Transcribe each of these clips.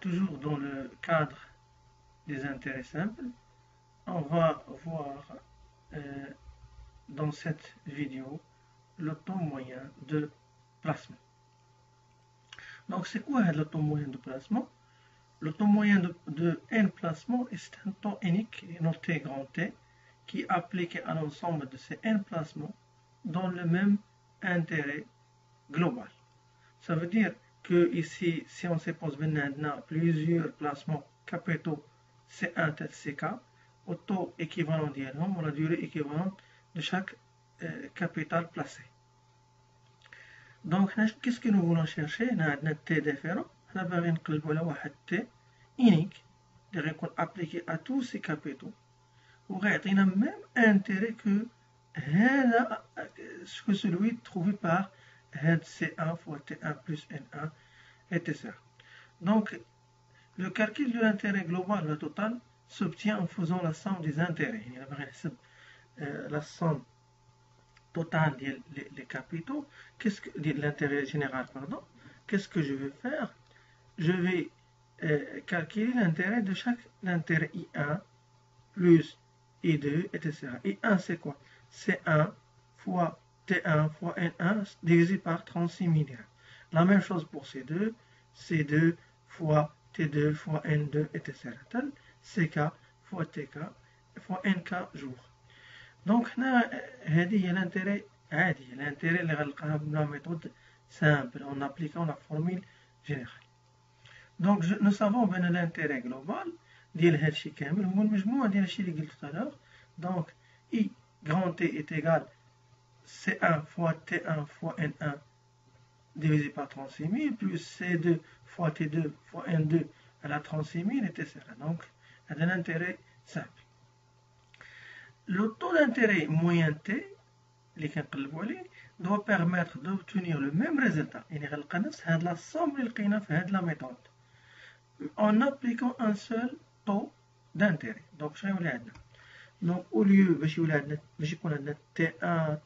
toujours dans le cadre des intérêts simples, on va voir dans cette vidéo le taux moyen de placement. Donc c'est quoi le taux moyen de placement? Le taux moyen de n placements est un taux unique noté grand T qui est appliqué à l'ensemble de ces n placements dans le même intérêt global. Ça veut dire que ici, si on suppose maintenant plusieurs placements capitaux C1 tête CK, au taux équivalent d'ILM, ou la durée équivalente de chaque capital placé. Donc, qu'est-ce que nous voulons chercher? On a un T différent. On va un T unique, qui est appliqué à tous ces capitaux. On a le même intérêt que celui trouvé par C1 fois T1 plus N1, etc. Donc, le calcul de l'intérêt global, le total, s'obtient en faisant la somme des intérêts. La somme totale des capitaux, l'intérêt général, pardon. Qu'est-ce que je vais faire? Je vais calculer l'intérêt de chaque intérêt I1 plus I2, etc. I1, c'est quoi? C'est 1 fois T1 fois N1 divisé par 36 milliards. La même chose pour C2, C2 fois T2 fois N2, etc. CK fois TK fois NK jours. Donc, هذه هي l'intérêt عادي, l'intérêt اللي غنلقاها بلا méthode simple en appliquant la formule générale. Donc, nous savons بأن l'intérêt global ديال هادشي كامل هو المجموع ديال هادشي اللي قلت tout à l'heure. Donc, I grand T est égal C1 fois T1 fois N1 divisé par 36 000 plus C2 fois T2 fois N2 à la 36 000, etc. Donc, c'est un intérêt simple. Le taux d'intérêt moyen T, doit permettre d'obtenir le même résultat. Il y a la somme de la méthode en appliquant un seul taux d'intérêt. Donc, donc, au lieu de T1,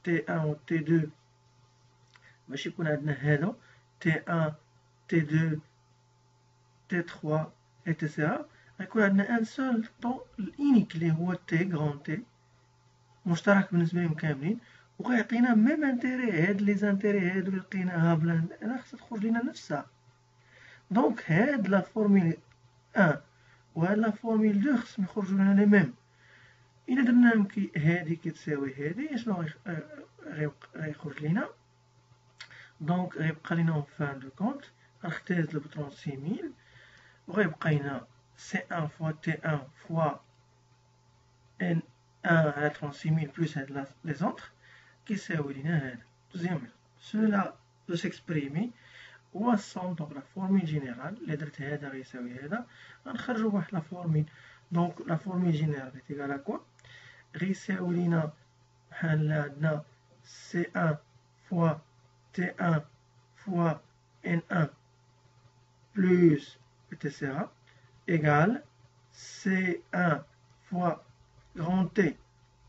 T1 ou T2, T1, T2, T3, etc. On a un seul taux unique qui est T grand T مشترك بالنسبة لهم كاملين وغيعطينا ميم انتيري. هاد لي زانتيري هادو اللي لقيناها بلا راه خصها تخرج لينا نفسها. دونك هاد لا فورميل 1 وهاد لا فورميل 2 خصهم يخرجوا لنا لي ميم. إلا درناهم كي هادي كتساوي هادي اشنو غيخرج لينا؟ دونك غيبقى لينا اون فان دو كونت غنختزلو ب 36000 وغيبقى لنا C1 fois T1 fois N1 à la 36 000 plus les autres qui s'évalue à deuxième. Cela peut s'exprimer ou à somme, donc la formule générale, les deux هذا غيساوي هذا غنخرجوا واحد la formule. Donc la formule générale est égale à quoi? غيساوي لينا بحال عندنا C1 fois T1 fois N1 plus etc. égale C1 fois grand T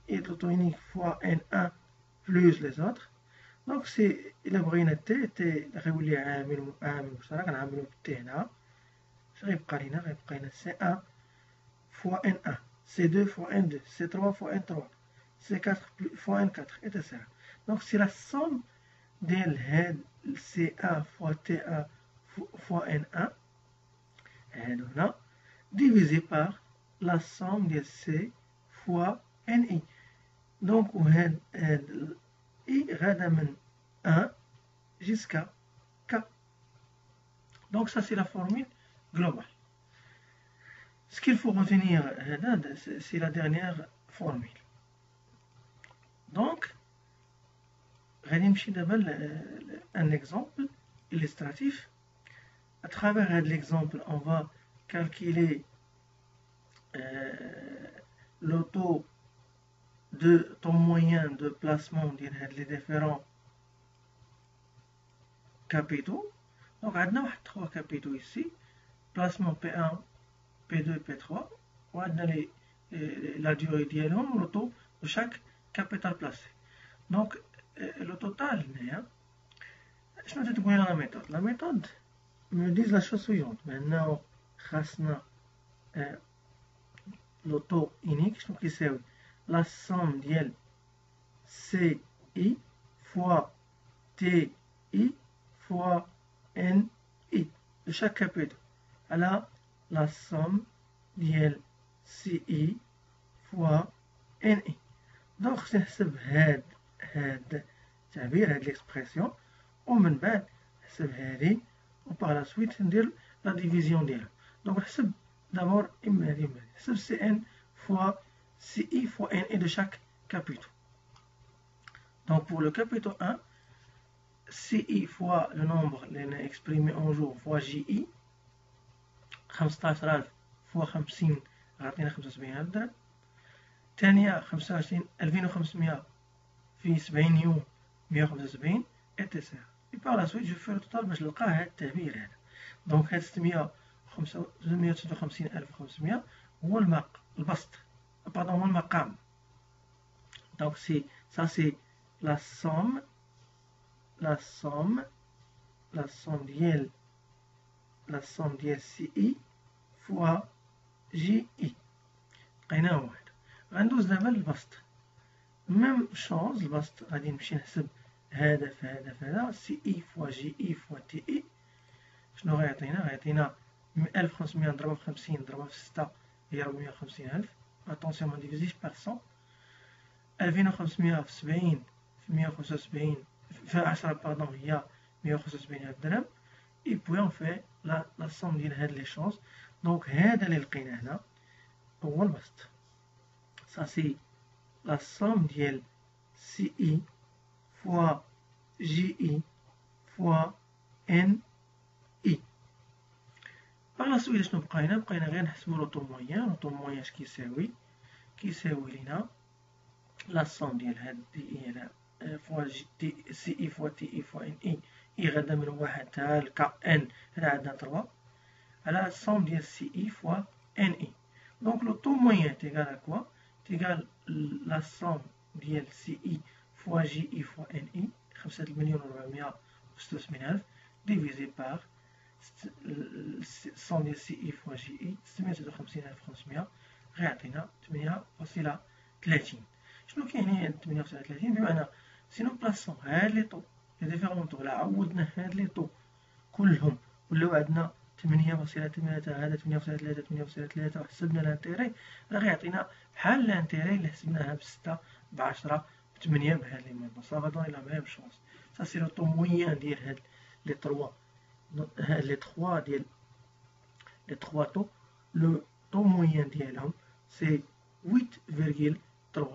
et l'auto unique fois N1 plus les autres. Donc c'est إلا بغينا T غيولي عامل مشترك غنعملو T هنا. غيبقى لينا C1 fois N1, C2 fois N2, C3 fois N3, C4 fois N4, etc. Donc c'est la somme ديال هاد C1 fois T1 fois N1 هادو هنا divisé par la somme de C fois NI. Donc, I غادا من 1 jusqu'à K. Donc, ça c'est la formule globale. Ce qu'il faut retenir, c'est la dernière formule. Donc, un exemple illustratif. À travers l'exemple, on va calculer le taux de ton moyen de placement des différents capitaux. Donc, on a trois capitaux ici. Placement P1, P2, P3. On a la durée d'ILM, le taux de chaque capital placé. Donc, le total, je vais te donner la méthode. La méthode, me disent la chose suivante. Maintenant, خاصنا le taux unique شنو كيساوي la somme ديال CI fois TI fois NI de chaque capital على la somme ديال CI fois NI. دونك خصني نحسب هاد التعبير هاد ليكسبرسيون ومن بعد نحسب هادي وبار لا سويت ندير لا ديفيزيون ديالها. دونك نحسب d'abord إما هادي إما هادي نحسب CN fois CI fois NI de chaque capitaux. Donc pour le capitaux 1, CI fois le nombre exprimé en jour fois JI 15000 fois 50 غيعطينا 75,000 درهم. الثانية 2500 في 70 يوم 175 etc. Et par la suite je fais le total باش نلقى هاد التعبير هذا. دونك هاد 653500 هو البسط هو المقام. Donc ça c'est la somme ديال CI fois JI لقيناه واحد. غندوز دابا للبسط ميم شونز. البسط غادي نمشي نحسب هذا في هذا CI fois JI fois TI شنو غيعطينا 1500 نضربها في 50 نضربها في 6 هي 450000. اتونسيون ما نديفيزيش بار 100. 2500 في 70 في 175 في 10 باردون هي 175,000 درهم. اي بوي اون في لا سوم ديال هاد لي شونز. دونك هذا اللي لقينا هنا هو البسط. ça c'est la somme ديال CI fois JI fois NI. par la suite شنو بقينا غير نحسبوا لو طو مويان. لو طو مويان اش كيساوي لينا la somme ديال هاد دي هنا فوا CI fois TI fois NI اي غادا من واحد حتى ل KN هنا عندنا 3 على somme ديال CI fois NI. donc le taux moyen est égal à quoi? est égal la somme ديال CI fois JI fois NI 5,486,000 divisé par somme ديال CI fois JI 656,500 غيعطينا 8.30. شنو كيعني 8.30؟ بمعنى سينو بلاصون هاد لي طو لي ديفيرون طو لا عوضنا هاد لي طو كلهم ولاو عندنا 8.3 هذا 8.3 وحسبنا الانتيري راه غيعطينا بحال الانتيري اللي حسبناها ب6 ب10 ب8 بهاد لي مونطون. سا فا دوني لا ميم شونس. سا سي لو طو مويان ديال هاد لي 3 هاد لي 3 ديال لي 3 طو. لو طو مويان ديالهم سي 8,3.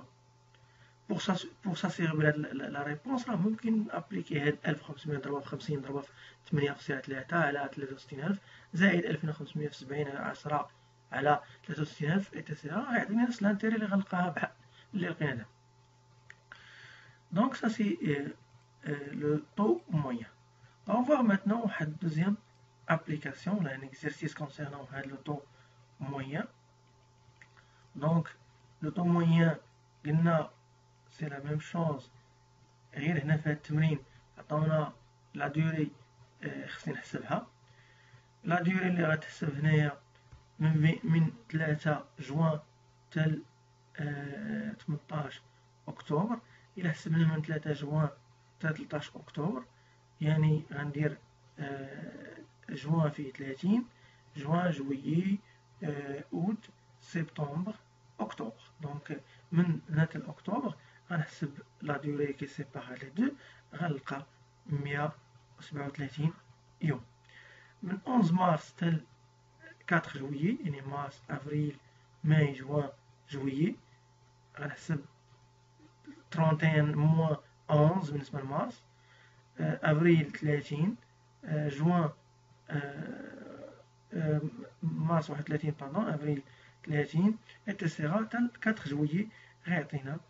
pour s'assurer la réponse راه ممكن ابليكي هاد 1500 نضربها في 50 نضربها في 8.3 على 63,000 زائد 2500 في 70 على 10 على 63,000 ايتترا غيعطيني نفس الانتيري اللي غنلقاها بحال اللي لقينا دابا. دونك ça c'est le taux moyen. On va voir maintenant une deuxième application, un exercice concernant le taux moyen. Donc le taux moyen قلنا c'est la même chose. غير هنا في هاد التمرين عطاونا لا دوري خصني نحسبها. لا دوري اللي غتحسب هنايا من 3 جوان حتى 18 اكتوبر. الا حسبنا من 3 جوان حتى 13 اكتوبر يعني غندير جوان فيه 30 جوان جويي اوت سبتمبر اكتوبر. دونك من هنا حتى اكتوبر غنحسب لا دوري كي سيبار لي دو غنلقى 137 يوم. من 11 مارس حتى 4 جويي يعني مارس افريل ماي جوان جويي غنحسب 31 موان 11 بالنسبة لمارس. افريل 30 جوان مارس 31 باردون افريل 30 اتسيغا حتى 4 جويي غيعطينا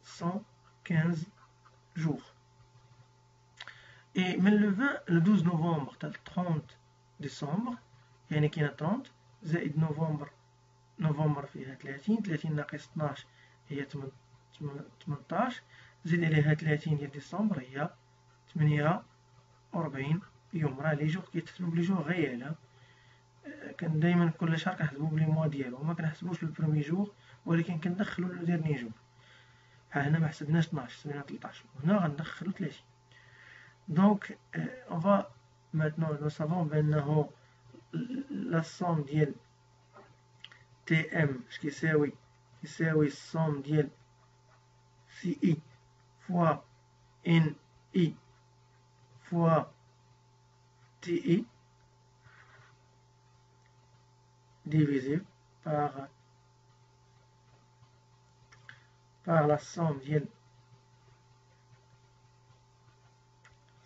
115 jours. Et من le 12 نوفمبر حتى 30 ديسمبر يعني كاينه 30 زائد نوفمبر فيها 30 ناقص 12 هي 18 زيد عليها 30 ديال ديسمبر هي 48 يوم، راه لي جور كيتحسبو بلي جور غيال. كان دايما كل شهر كنحسبو بلي موا ديالو، ما كنحسبوش البروميي جور ولكن كندخلو لو ديرني جور. هنا ما حسبناش 12، حسبنا 13، هنا غندخلو 30. دونك on va maintenant nous savons بأنه la somme ديال TM اش كيساوي الصوم ديال CI fois NI fois TI divisé par la somme ديال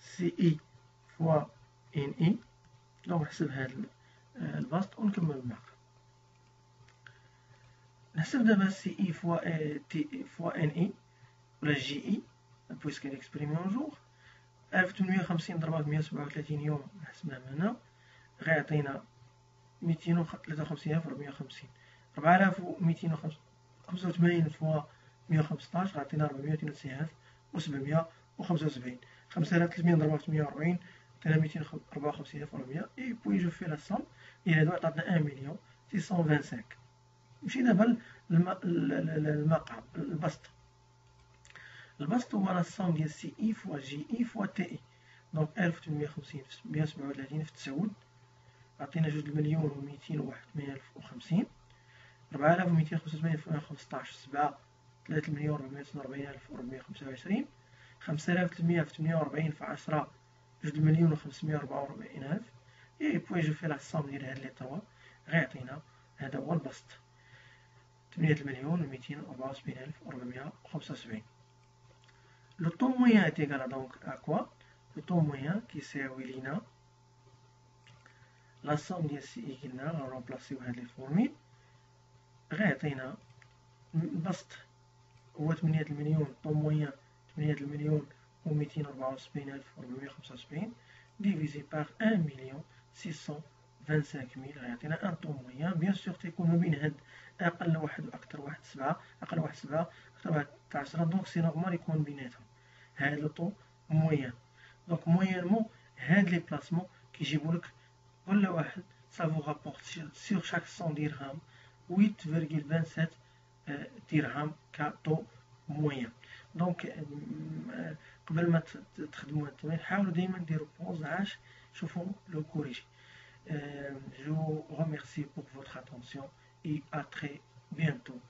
CI fois NI. دونك نحسب هاد البسط ونكمل الباقي. نحسب دابا CI fois NI ولا GI بويسك نكسبريمي اون جور. 1850 ضربها في 137 يوم نحسبها من هنا غيعطينا 253450. 4285 فوا 115 غيعطينا 499775. 5300 ضربها في 140 عطينا 254400. اي بوي جو في لا سوم ديال هادو عطاتنا 1,625,000. نمشي دابا للمقام البسط هو لا سوم ديال سي اي فوا جي اي فوا تي اي. دونك 1850 في 137 في 9 عطينا 2,201,150. 4285 في 115 7 3,449,425. 5300 في 48 في 10 2,544,000. اي بوي جو في لا سوم ديال هاد لي طروا غيعطينا هذا هو البسط 8,274,475. لو طون مويان est égal à donc à quoi? لو طون مويان كيساوي لينا لا سوم ديال سي اي قلنا غنرومبلاسيو هاد لي فورميل غيعطينا البسط هو 8,000,000. طون مويان 8,274,475 ديفيزي باغ 1,625,000 غيعطينا ان طون مويان. بيان سور تيكون ما بين هاد اقل واحد واكثر واحد 7 اقل واحد 7 اكثر واحد 10. دونك سي نورمال يكون بيناتهم هاد لو طون مويان. دونك مويانمون هاد لي بلاسمون كيجيبو لك كل واحد سافو رابورت سور شاك 100 درهم 8,27 درهم كطو مويان. دونك قبل ما تخدموا هاد التمرين حاولوا ديما ديروا بوز عاش شوفوا لو كوريجي. Je vous remercie pour votre attention et à très bientôt.